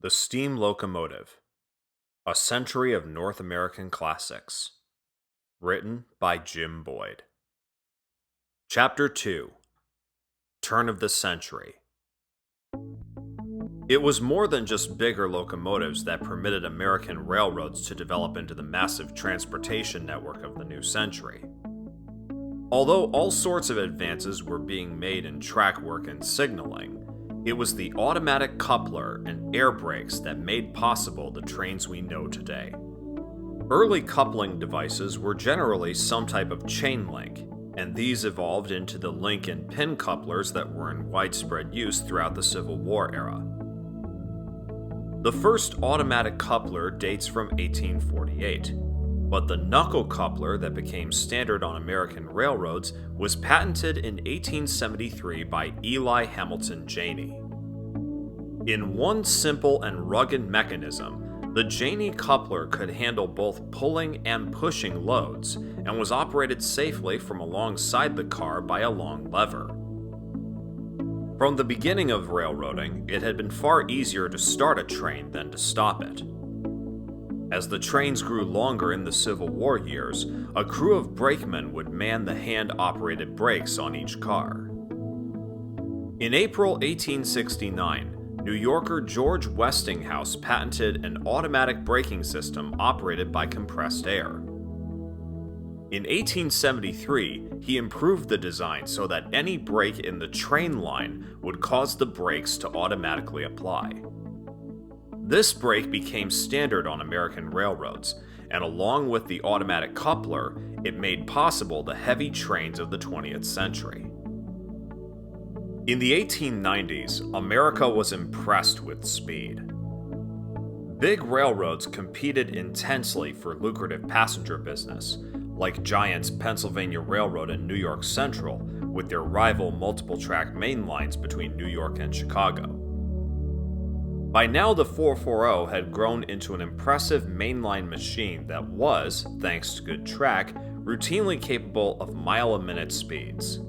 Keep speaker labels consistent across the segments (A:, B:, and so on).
A: The Steam Locomotive, A Century of North American Classics. Written by Jim Boyd. Chapter 2, Turn of the Century. It was more than just bigger locomotives that permitted American railroads to develop into the massive transportation network of the new century. Although all sorts of advances were being made in track work and signaling, it was the automatic coupler and air brakes that made possible the trains we know today. Early coupling devices were generally some type of chain link, and these evolved into the link and pin couplers that were in widespread use throughout the Civil War era. The first automatic coupler dates from 1848, but the knuckle coupler that became standard on American railroads was patented in 1873 by Eli Hamilton Janey. In one simple and rugged mechanism, the Janey coupler could handle both pulling and pushing loads, and was operated safely from alongside the car by a long lever. From the beginning of railroading, it had been far easier to start a train than to stop it. As the trains grew longer in the Civil War years, a crew of brakemen would man the hand-operated brakes on each car. In April 1869, New Yorker George Westinghouse patented an automatic braking system operated by compressed air. In 1873, he improved the design so that any brake in the train line would cause the brakes to automatically apply. This brake became standard on American railroads, and along with the automatic coupler, it made possible the heavy trains of the 20th century. In the 1890s, America was impressed with speed. Big railroads competed intensely for lucrative passenger business, like Giant's Pennsylvania Railroad and New York Central, with their rival multiple-track main lines between New York and Chicago. By now, the 440 had grown into an impressive mainline machine that was, thanks to good track, routinely capable of mile-a-minute speeds.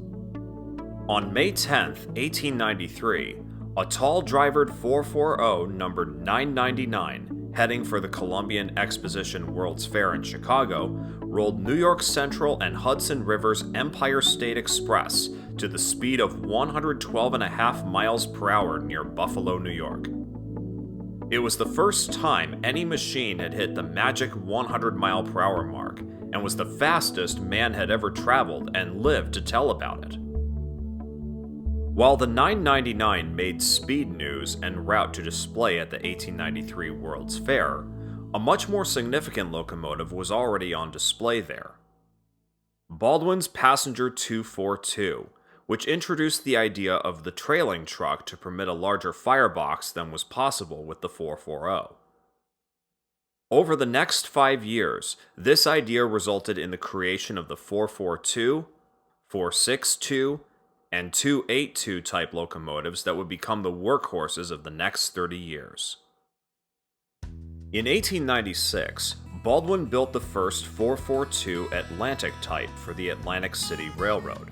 A: On May 10, 1893, a tall-drivered 440 numbered 999, heading for the Columbian Exposition World's Fair in Chicago, rolled New York Central and Hudson River's Empire State Express to the speed of 112.5 miles per hour near Buffalo, New York. It was the first time any machine had hit the magic 100-mile-per-hour mark, and was the fastest man had ever traveled and lived to tell about it. While the 999 made speed news en route to display at the 1893 World's Fair, a much more significant locomotive was already on display there. Baldwin's Passenger 242, which introduced the idea of the trailing truck to permit a larger firebox than was possible with the 440. Over the next 5 years, this idea resulted in the creation of the 442, 462, and 282 type locomotives that would become the workhorses of the next 30 years. In 1896, Baldwin built the first 442 Atlantic type for the Atlantic City Railroad,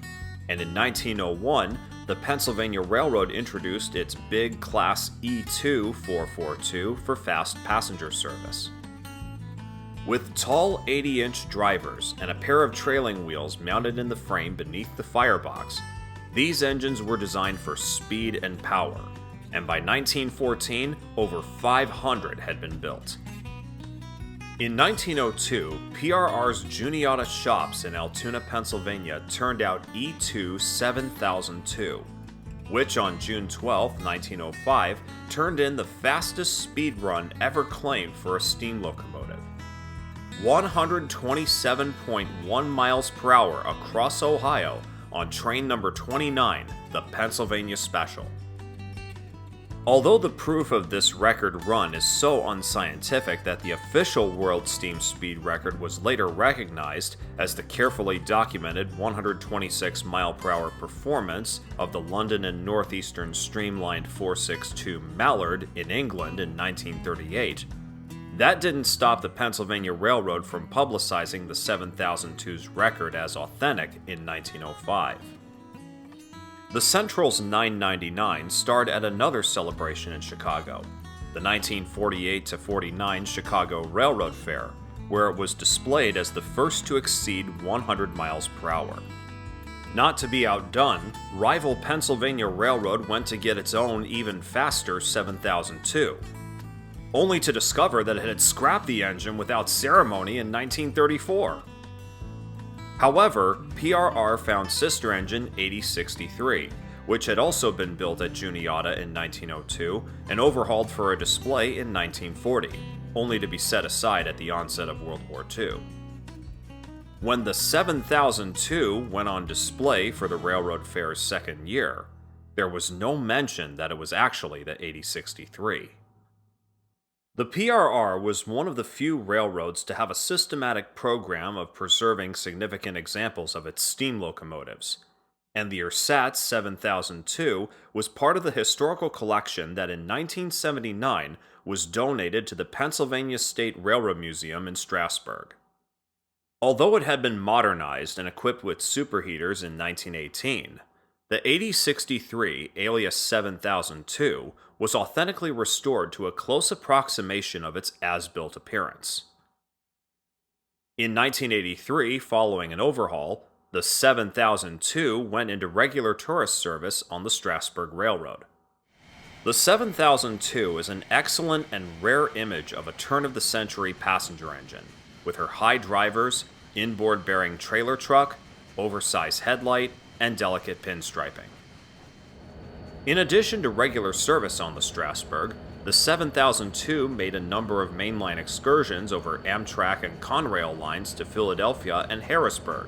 A: and in 1901, the Pennsylvania Railroad introduced its big Class E2 442 for fast passenger service. With tall 80-inch drivers and a pair of trailing wheels mounted in the frame beneath the firebox, these engines were designed for speed and power, and by 1914, over 500 had been built. In 1902, PRR's Juniata shops in Altoona, Pennsylvania turned out E2 7002, which on June 12, 1905, turned in the fastest speed run ever claimed for a steam locomotive. 127.1 miles per hour across Ohio on train number 29, the Pennsylvania Special. Although the proof of this record run is so unscientific that the official world steam speed record was later recognized as the carefully documented 126 mile per hour performance of the London and Northeastern streamlined 462 Mallard in England in 1938, that didn't stop the Pennsylvania Railroad from publicizing the 7002's record as authentic in 1905. The Central's 999 starred at another celebration in Chicago, the 1948-49 Chicago Railroad Fair, where it was displayed as the first to exceed 100 miles per hour. Not to be outdone, rival Pennsylvania Railroad went to get its own even faster 7002, only to discover that it had scrapped the engine without ceremony in 1934. However, PRR found sister engine 8063, which had also been built at Juniata in 1902 and overhauled for a display in 1940, only to be set aside at the onset of World War II. When the 7002 went on display for the Railroad Fair's second year, there was no mention that it was actually the 8063. The PRR was one of the few railroads to have a systematic program of preserving significant examples of its steam locomotives, and the ersatz 7002 was part of the historical collection that in 1979 was donated to the Pennsylvania State Railroad Museum in Strasburg. Although it had been modernized and equipped with superheaters in 1918, the 8063, alias 7002, was authentically restored to a close approximation of its as-built appearance. In 1983, following an overhaul, the 7002 went into regular tourist service on the Strasburg Railroad. The 7002 is an excellent and rare image of a turn-of-the-century passenger engine, with her high drivers, inboard-bearing trailer truck, oversized headlight, and delicate pinstriping. In addition to regular service on the Strasburg, the 7002 made a number of mainline excursions over Amtrak and Conrail lines to Philadelphia and Harrisburg,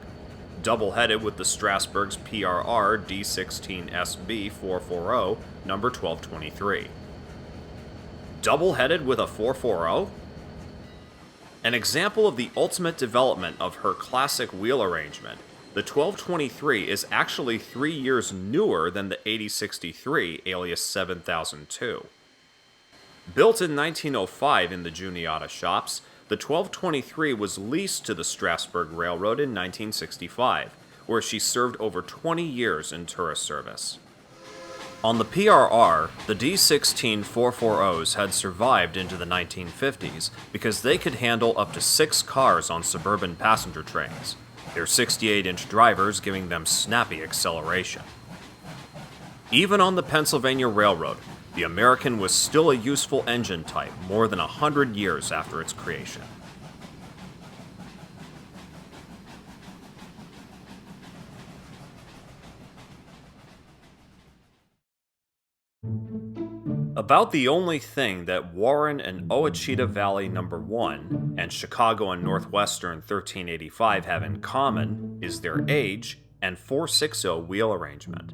A: double-headed with the Strasburg's PRR D16SB 440, number 1223. Double-headed with a 440? An example of the ultimate development of her classic wheel arrangement, the 1223 is actually 3 years newer than the 8063, alias 7002. Built in 1905 in the Juniata shops, the 1223 was leased to the Strasburg Railroad in 1965, where she served over 20 years in tourist service. On the PRR, the D16 440s had survived into the 1950s because they could handle up to 6 cars on suburban passenger trains, their 68-inch drivers giving them snappy acceleration. Even on the Pennsylvania Railroad, the American was still a useful engine type more than 100 years after its creation. About the only thing that Warren and Ouachita Valley No. 1 and Chicago and Northwestern 1385 have in common is their age and 460 wheel arrangement.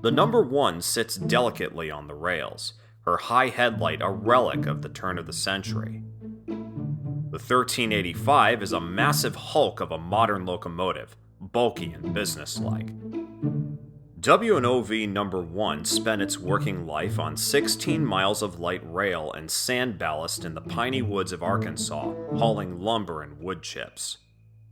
A: The No. 1 sits delicately on the rails, her high headlight a relic of the turn of the century. The 1385 is a massive hulk of a modern locomotive, bulky and businesslike. W&OV No. 1 spent its working life on 16 miles of light rail and sand ballast in the piney woods of Arkansas, hauling lumber and wood chips.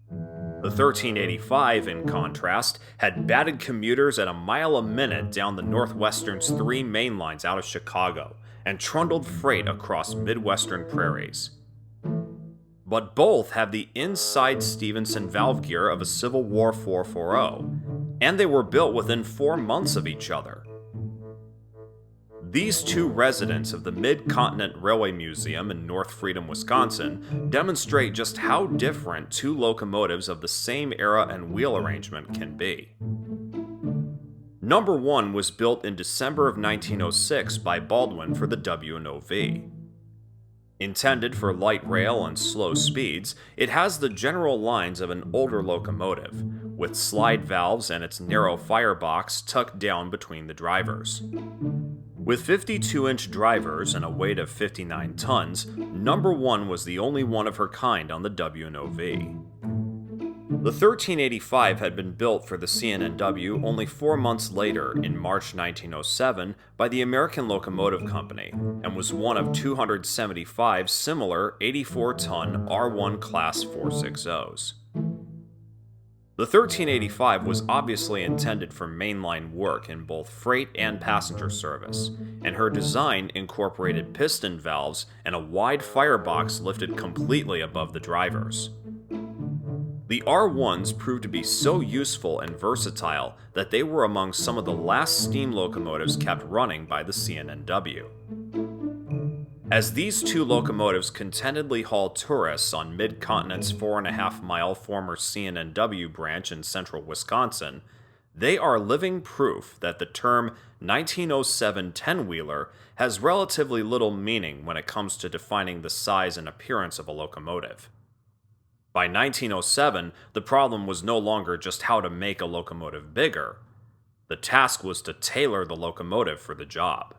A: The 1385, in contrast, had batted commuters at a mile a minute down the Northwestern's 3 main lines out of Chicago, and trundled freight across Midwestern prairies. But both have the inside Stevenson valve gear of a Civil War 440, and they were built within 4 months of each other. These two residents of the Mid-Continent Railway Museum in North Freedom, Wisconsin, demonstrate just how different 2 locomotives of the same era and wheel arrangement can be. No. 1 was built in December of 1906 by Baldwin for the W&OV. Intended for light rail and slow speeds, it has the general lines of an older locomotive, with slide valves and its narrow firebox tucked down between the drivers. With 52-inch drivers and a weight of 59 tons, No. 1 was the only one of her kind on the W&OV. The 1385 had been built for the CN&W only 4 months later, in March 1907, by the American Locomotive Company, and was one of 275 similar 84-ton R1 Class 460s. The 1385 was obviously intended for mainline work in both freight and passenger service, and her design incorporated piston valves and a wide firebox lifted completely above the drivers. The R1s proved to be so useful and versatile that they were among some of the last steam locomotives kept running by the CNNW. As these two locomotives contentedly haul tourists on Mid-Continent's 4.5-mile former CNNW branch in central Wisconsin, they are living proof that the term 1907 10-wheeler has relatively little meaning when it comes to defining the size and appearance of a locomotive. By 1907, the problem was no longer just how to make a locomotive bigger. The task was to tailor the locomotive for the job.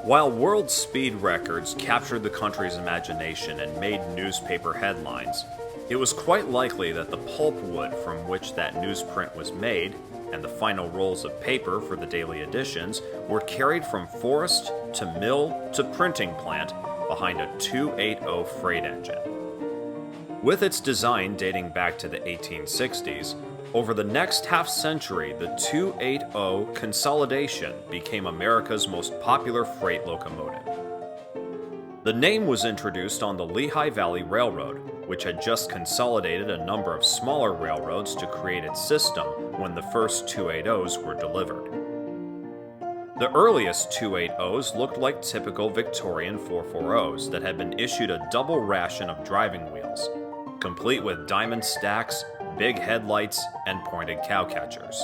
A: While world speed records captured the country's imagination and made newspaper headlines, it was quite likely that the pulpwood from which that newsprint was made, and the final rolls of paper for the daily editions, were carried from forest to mill to printing plant behind a 280 freight engine. With its design dating back to the 1860s, over the next half-century, the 280 Consolidation became America's most popular freight locomotive. The name was introduced on the Lehigh Valley Railroad, which had just consolidated a number of smaller railroads to create its system when the first 280s were delivered. The earliest 280s looked like typical Victorian 440s that had been issued a double ration of driving wheels, complete with diamond stacks, big headlights, and pointed cowcatchers.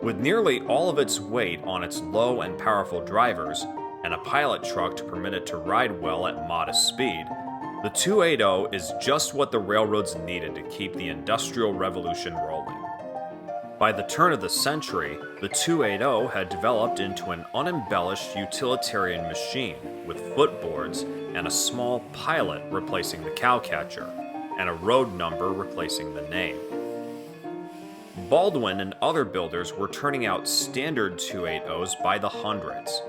A: With nearly all of its weight on its low and powerful drivers, and a pilot truck to permit it to ride well at modest speed, the 280 is just what the railroads needed to keep the Industrial Revolution rolling. By the turn of the century, the 280 had developed into an unembellished utilitarian machine with footboards and a small pilot replacing the cowcatcher, and a road number replacing the name. Baldwin and other builders were turning out standard 280s by the hundreds.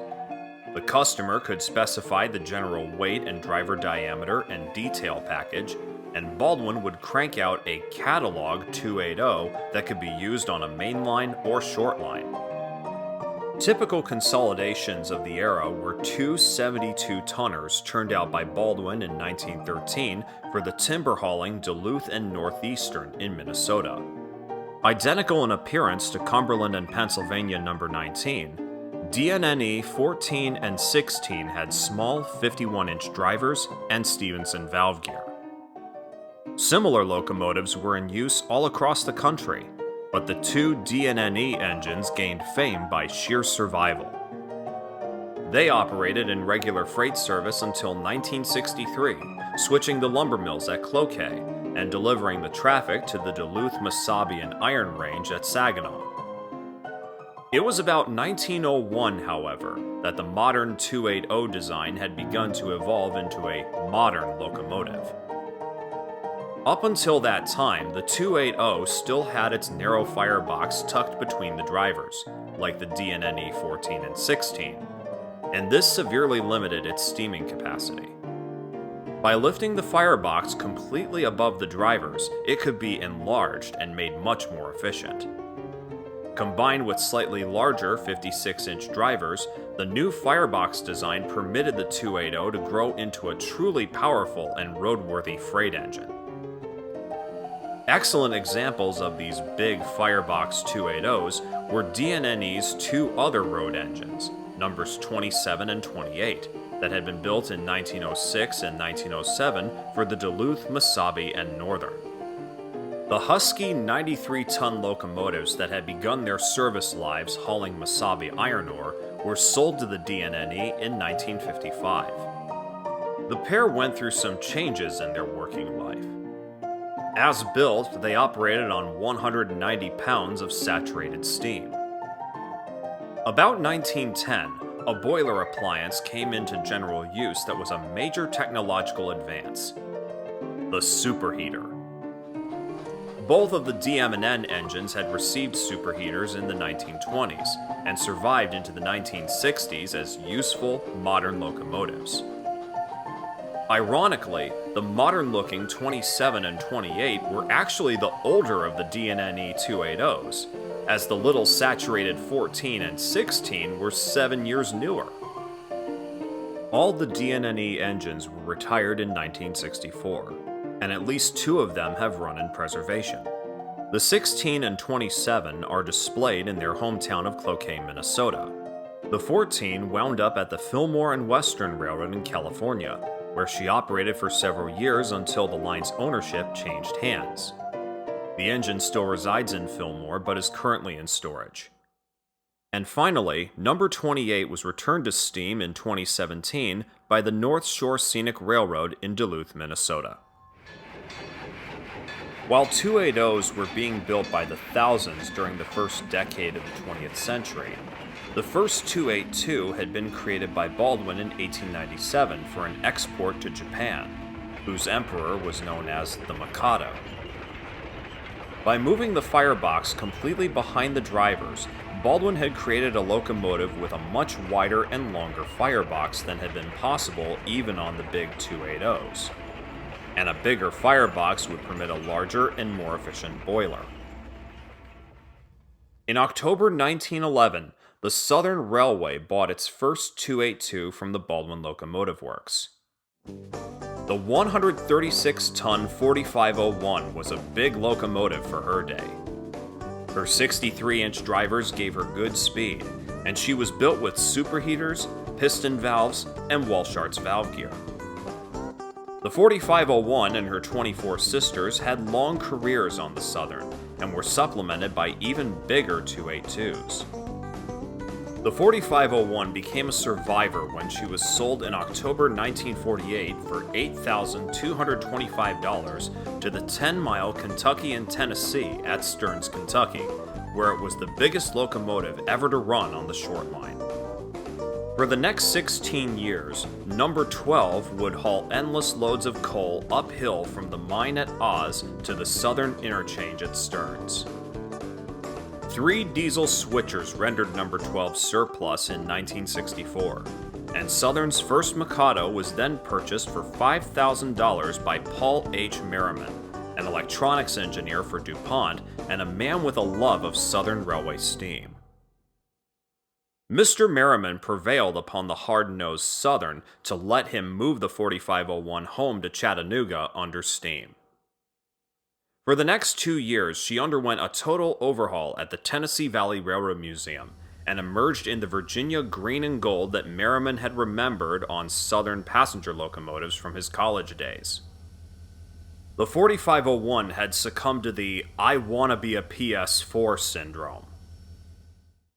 A: The customer could specify the general weight and driver diameter and detail package, and Baldwin would crank out a catalog 280 that could be used on a mainline or short line. Typical consolidations of the era were two 72-tonners turned out by Baldwin in 1913 for the timber-hauling Duluth and Northeastern in Minnesota. Identical in appearance to Cumberland and Pennsylvania No. 19, DNNE 14 and 16 had small 51-inch drivers and Stevenson valve gear. Similar locomotives were in use all across the country, but the two DNNE engines gained fame by sheer survival. They operated in regular freight service until 1963, switching the lumber mills at Cloquet and delivering the traffic to the Duluth-Mesabian Iron Range at Saginaw. It was about 1901, however, that the modern 280 design had begun to evolve into a modern locomotive. Up until that time, the 280 still had its narrow firebox tucked between the drivers, like the DNNE 14 and 16, and this severely limited its steaming capacity. By lifting the firebox completely above the drivers, it could be enlarged and made much more efficient. Combined with slightly larger 56-inch drivers, the new firebox design permitted the 280 to grow into a truly powerful and roadworthy freight engine. Excellent examples of these big firebox 280s were DNNE's two other road engines, numbers 27 and 28, that had been built in 1906 and 1907 for the Duluth, Mesabi, and Northern. The Husky 93-ton locomotives that had begun their service lives hauling Mesabi iron ore were sold to the DNNE in 1955. The pair went through some changes in their working life. As built, they operated on 190 pounds of saturated steam. About 1910, a boiler appliance came into general use that was a major technological advance: the superheater. Both of the DM&N engines had received superheaters in the 1920s and survived into the 1960s as useful, modern locomotives. Ironically, the modern-looking 27 and 28 were actually the older of the DNNE 280s, as the little saturated 14 and 16 were 7 years newer. All the DNNE engines were retired in 1964, and at least 2 of them have run in preservation. The 16 and 27 are displayed in their hometown of Cloquet, Minnesota. The 14 wound up at the Fillmore and Western Railroad in California, where she operated for several years until the line's ownership changed hands. The engine still resides in Fillmore but is currently in storage. And finally, number 28 was returned to steam in 2017 by the North Shore Scenic Railroad in Duluth, Minnesota. While 280s were being built by the thousands during the first decade of the 20th century, the first 282 had been created by Baldwin in 1897 for an export to Japan, whose emperor was known as the Mikado. By moving the firebox completely behind the drivers, Baldwin had created a locomotive with a much wider and longer firebox than had been possible even on the big 280s. And a bigger firebox would permit a larger and more efficient boiler. In October 1911, the Southern Railway bought its first 282 from the Baldwin Locomotive Works. The 136-ton 4501 was a big locomotive for her day. Her 63-inch drivers gave her good speed, and she was built with superheaters, piston valves, and Walshart's valve gear. The 4501 and her 24 sisters had long careers on the Southern, and were supplemented by even bigger 282s. The 4501 became a survivor when she was sold in October 1948 for $8,225 to the 10-mile Kentucky and Tennessee at Stearns, Kentucky, where it was the biggest locomotive ever to run on the short line. For the next 16 years, number 12 would haul endless loads of coal uphill from the mine at Oz to the Southern Interchange at Stearns. 3 diesel switchers rendered number 12 surplus in 1964, and Southern's first Mikado was then purchased for $5,000 by Paul H. Merriman, an electronics engineer for DuPont and a man with a love of Southern Railway steam. Mr. Merriman prevailed upon the hard-nosed Southern to let him move the 4501 home to Chattanooga under steam. For the next 2 years, she underwent a total overhaul at the Tennessee Valley Railroad Museum and emerged in the Virginia green and gold that Merriman had remembered on Southern passenger locomotives from his college days. The 4501 had succumbed to the "I wanna be a PS4" syndrome.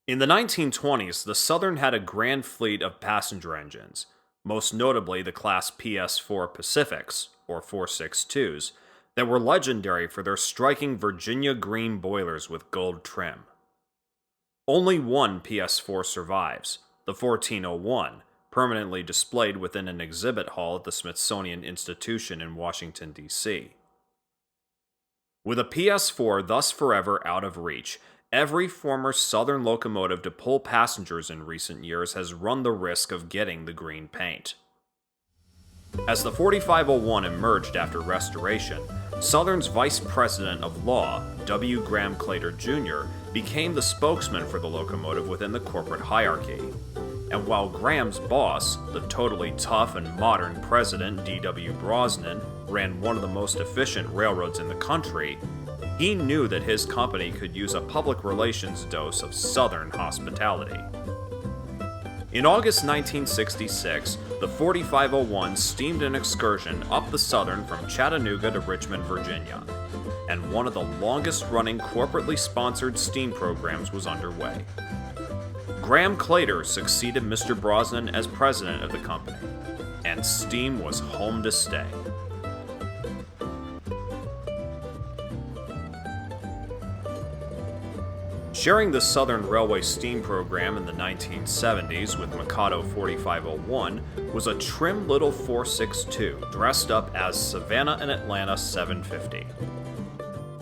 A: In the 1920s, the Southern had a grand fleet of passenger engines, most notably the Class PS4 Pacifics, or 462s, that were legendary for their striking Virginia green boilers with gold trim. Only one PS4 survives, the 1401, permanently displayed within an exhibit hall at the Smithsonian Institution in Washington, D.C. With a PS4 thus forever out of reach, every former Southern locomotive to pull passengers in recent years has run the risk of getting the green paint. As the 4501 emerged after restoration, Southern's Vice President of Law, W. Graham Claytor Jr., became the spokesman for the locomotive within the corporate hierarchy. And while Graham's boss, the totally tough and modern President D.W. Brosnan, ran one of the most efficient railroads in the country, he knew that his company could use a public relations dose of Southern hospitality. In August 1966, the 4501 steamed an excursion up the Southern from Chattanooga to Richmond, Virginia, and one of the longest-running corporately sponsored steam programs was underway. Graham Claytor succeeded Mr. Brosnan as president of the company, and steam was home to stay. Sharing the Southern Railway steam program in the 1970s with Mikado 4501 was a trim little 462 dressed up as Savannah and Atlanta 750.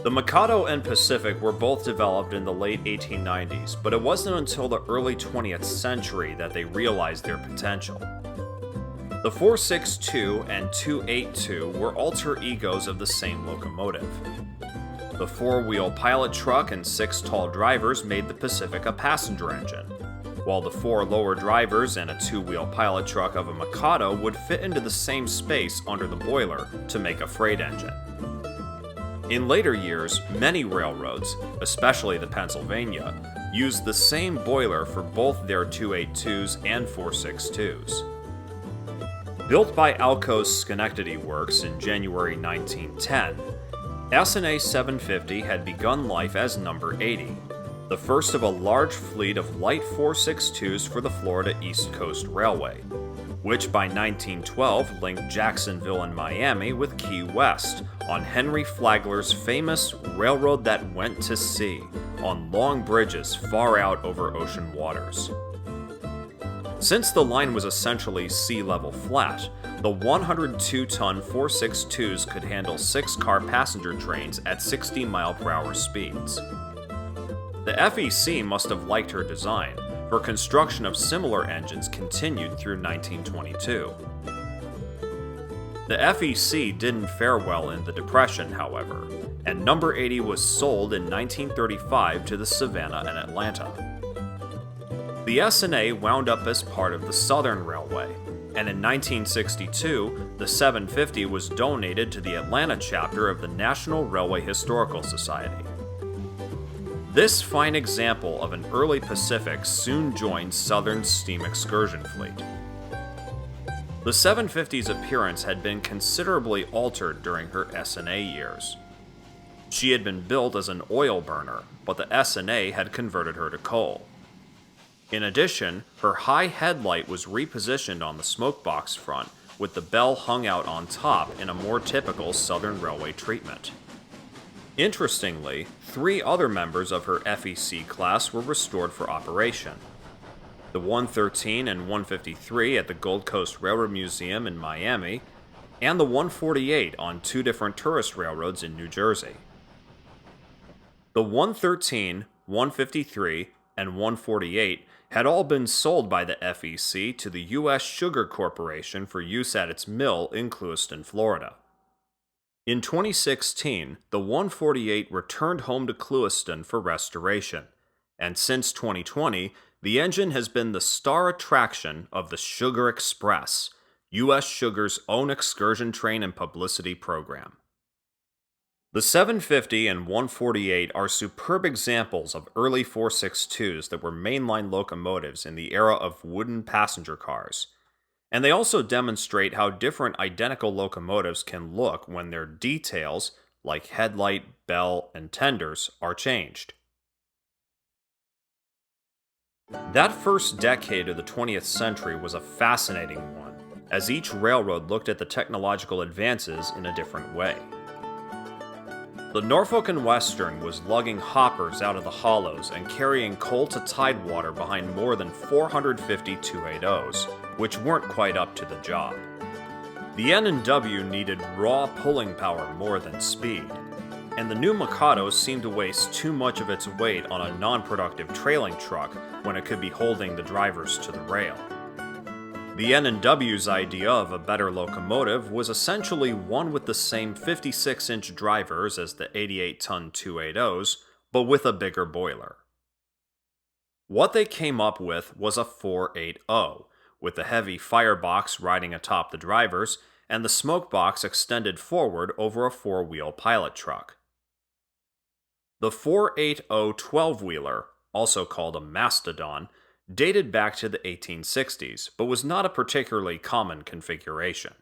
A: The Mikado and Pacific were both developed in the late 1890s, but it wasn't until the early 20th century that they realized their potential. The 462 and 282 were alter egos of the same locomotive. The four-wheel pilot truck and 6 tall drivers made the Pacific a passenger engine, while the 4 lower drivers and a 2-wheel pilot truck of a Mikado would fit into the same space under the boiler to make a freight engine. In later years, many railroads, especially the Pennsylvania, used the same boiler for both their 282s and 462s. Built by Alco's Schenectady Works in January 1910, S&A 750 had begun life as number 80, the first of a large fleet of light 462s for the Florida East Coast Railway, which by 1912 linked Jacksonville and Miami with Key West on Henry Flagler's famous Railroad That Went to Sea, on long bridges far out over ocean waters. Since the line was essentially sea-level flat, the 102-ton 462s could handle 6-car passenger trains at 60-mile-per-hour speeds. The FEC must have liked her design, for construction of similar engines continued through 1922. The FEC didn't fare well in the Depression, however, and number 80 was sold in 1935 to the Savannah and Atlanta. The S&A wound up as part of the Southern Railway, and in 1962, the 750 was donated to the Atlanta chapter of the National Railway Historical Society. This fine example of an early Pacific soon joined Southern's steam excursion fleet. The 750's appearance had been considerably altered during her S&A years. She had been built as an oil burner, but the S&A had converted her to coal. In addition, her high headlight was repositioned on the smokebox front, with the bell hung out on top in a more typical Southern Railway treatment. Interestingly, 3 other members of her FEC class were restored for operation. The 113 and 153 at the Gold Coast Railroad Museum in Miami, and the 148 on 2 different tourist railroads in New Jersey. The 113, 153, and 148 had all been sold by the FEC to the U.S. Sugar Corporation for use at its mill in Clewiston, Florida. In 2016, the 148 returned home to Clewiston for restoration, and since 2020, the engine has been the star attraction of the Sugar Express, U.S. Sugar's own excursion train and publicity program. The 750 and 148 are superb examples of early 462s that were mainline locomotives in the era of wooden passenger cars, and they also demonstrate how different identical locomotives can look when their details, like headlight, bell, and tenders, are changed. That first decade of the 20th century was a fascinating one, as each railroad looked at the technological advances in a different way. The Norfolk and Western was lugging hoppers out of the hollows and carrying coal to tidewater behind more than 450 280s, which weren't quite up to the job. The N&W needed raw pulling power more than speed, and the new Mikado seemed to waste too much of its weight on a non-productive trailing truck when it could be holding the drivers to the rail. The N&W's idea of a better locomotive was essentially one with the same 56-inch drivers as the 88-ton 280s, but with a bigger boiler. What they came up with was a 480, with the heavy firebox riding atop the drivers and the smokebox extended forward over a 4-wheel pilot truck. The 480 12-wheeler, also called a Mastadon, dated back to the 1860s, but was not a particularly common configuration.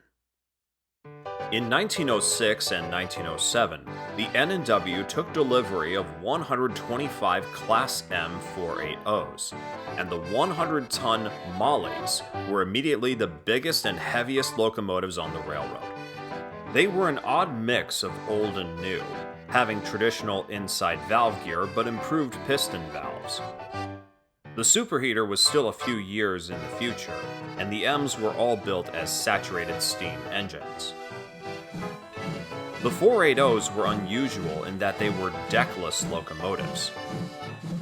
A: In 1906 and 1907, the N&W took delivery of 125 Class M 480s, and the 100-ton Mallets were immediately the biggest and heaviest locomotives on the railroad. They were an odd mix of old and new, having traditional inside valve gear but improved piston valves. The superheater was still a few years in the future, and the M's were all built as saturated steam engines. The 480s were unusual in that they were deckless locomotives.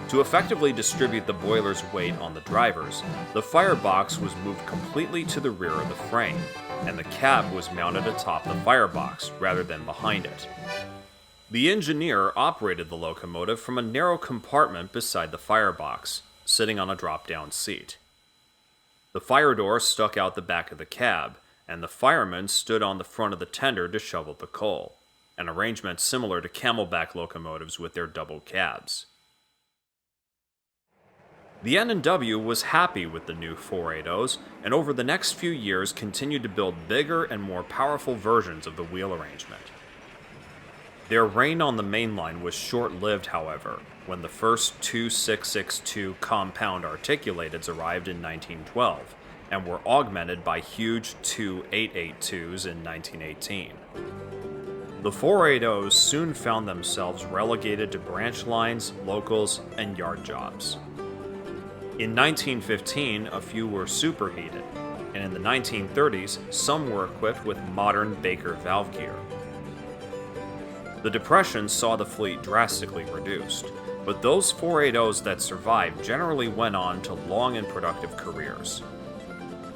A: To effectively distribute the boiler's weight on the drivers, the firebox was moved completely to the rear of the frame, and the cab was mounted atop the firebox rather than behind it. The engineer operated the locomotive from a narrow compartment beside the firebox, sitting on a drop-down seat. The fire door stuck out the back of the cab, and the fireman stood on the front of the tender to shovel the coal, an arrangement similar to camelback locomotives with their double cabs. The N&W was happy with the new 480s, and over the next few years continued to build bigger and more powerful versions of the wheel arrangement. Their reign on the main line was short-lived, however, when the first 2662 compound articulateds arrived in 1912, and were augmented by huge 2882s in 1918. The 480s soon found themselves relegated to branch lines, locals, and yard jobs. In 1915, a few were superheated, and in the 1930s, some were equipped with modern Baker valve gear. The Depression saw the fleet drastically reduced, but those 480s that survived generally went on to long and productive careers.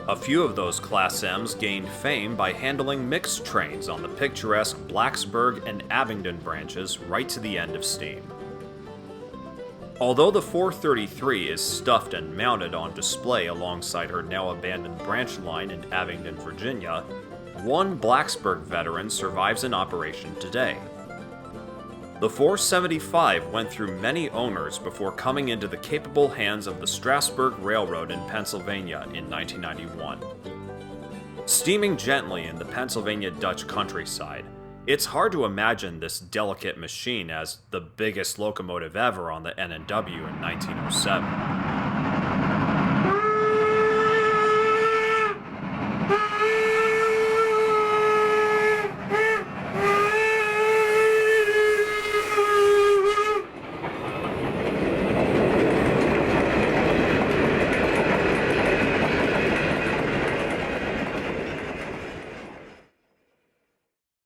A: A few of those Class M's gained fame by handling mixed trains on the picturesque Blacksburg and Abingdon branches right to the end of steam. Although the 433 is stuffed and mounted on display alongside her now-abandoned branch line in Abingdon, Virginia, one Blacksburg veteran survives in operation today. The 475 went through many owners before coming into the capable hands of the Strasburg Railroad in Pennsylvania in 1991. Steaming gently in the Pennsylvania Dutch countryside, it's hard to imagine this delicate machine as the biggest locomotive ever on the N&W in 1907.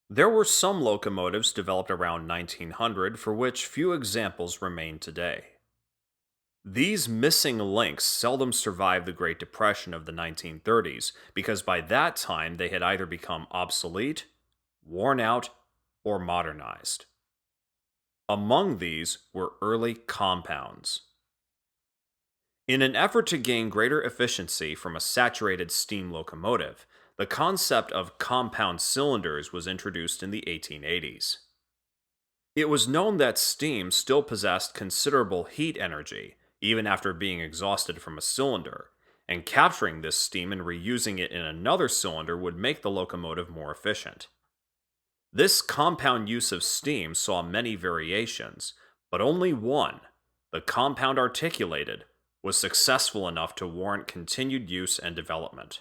A: There were some locomotives developed around 1900 for which few examples remain today. These missing links seldom survived the Great Depression of the 1930s because by that time they had either become obsolete, worn out, or modernized. Among these were early compounds. In an effort to gain greater efficiency from a saturated steam locomotive, the concept of compound cylinders was introduced in the 1880s. It was known that steam still possessed considerable heat energy, even after being exhausted from a cylinder, and capturing this steam and reusing it in another cylinder would make the locomotive more efficient. This compound use of steam saw many variations, but only one, the compound articulated, was successful enough to warrant continued use and development.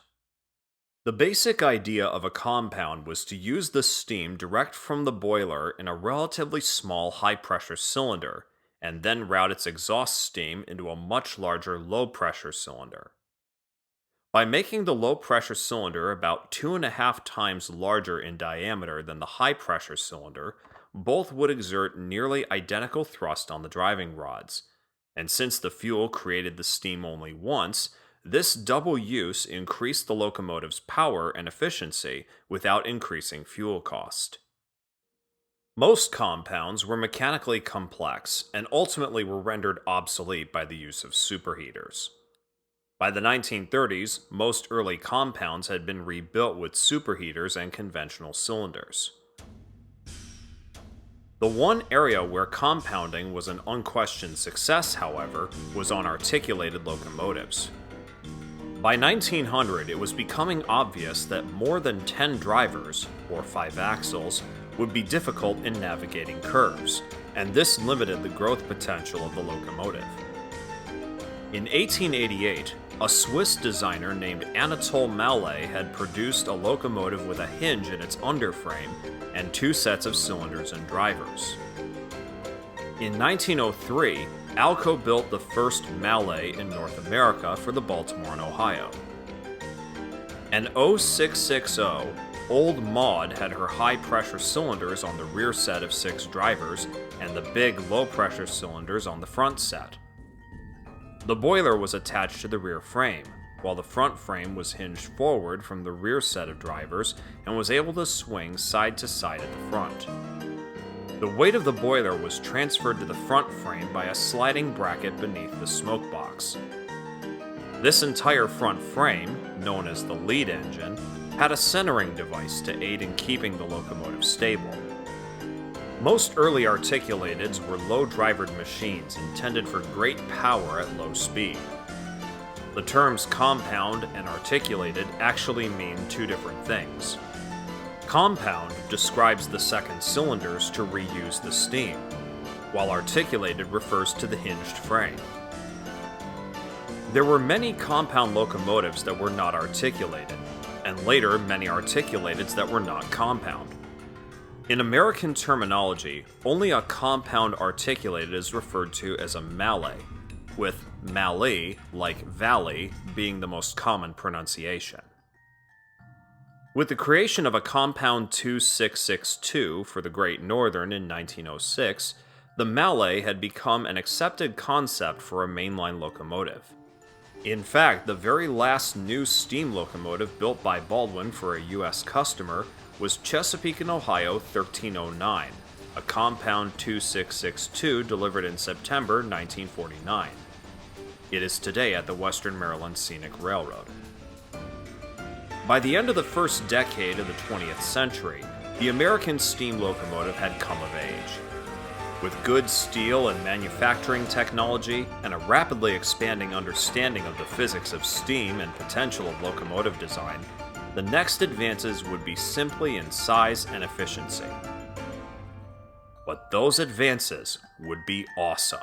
A: The basic idea of a compound was to use the steam direct from the boiler in a relatively small high-pressure cylinder, and then route its exhaust steam into a much larger low-pressure cylinder. By making the low-pressure cylinder about 2.5 times larger in diameter than the high-pressure cylinder, both would exert nearly identical thrust on the driving rods, and since the fuel created the steam only once, this double use increased the locomotive's power and efficiency without increasing fuel cost. Most compounds were mechanically complex and ultimately were rendered obsolete by the use of superheaters. By the 1930s, most early compounds had been rebuilt with superheaters and conventional cylinders. The one area where compounding was an unquestioned success, however, was on articulated locomotives. By 1900, it was becoming obvious that more than 10 drivers, or 5 axles, would be difficult in navigating curves, and this limited the growth potential of the locomotive. In 1888, a Swiss designer named Anatole Mallet had produced a locomotive with a hinge in its underframe and 2 sets of cylinders and drivers. In 1903, Alco built the first Mallet in North America for the Baltimore and Ohio. An 0660 Old Maud had her high-pressure cylinders on the rear set of 6 drivers and the big low-pressure cylinders on the front set. The boiler was attached to the rear frame, while the front frame was hinged forward from the rear set of drivers and was able to swing side to side at the front. The weight of the boiler was transferred to the front frame by a sliding bracket beneath the smoke box. This entire front frame, known as the lead engine, had a centering device to aid in keeping the locomotive stable. Most early articulateds were low-drivered machines intended for great power at low speed. The terms compound and articulated actually mean two different things. Compound describes the second cylinders to reuse the steam, while articulated refers to the hinged frame. There were many compound locomotives that were not articulated, and later many articulateds that were not compound. In American terminology, only a compound articulated is referred to as a mallet, with mallee, like valley, being the most common pronunciation. With the creation of a compound 2662 for the Great Northern in 1906, the mallet had become an accepted concept for a mainline locomotive. In fact, the very last new steam locomotive built by Baldwin for a U.S. customer was Chesapeake and Ohio 1309, a compound 2662 delivered in September 1949. It is today at the Western Maryland Scenic Railroad. By the end of the first decade of the 20th century, the American steam locomotive had come of age. With good steel and manufacturing technology and a rapidly expanding understanding of the physics of steam and potential of locomotive design, the next advances would be simply in size and efficiency. But those advances would be awesome.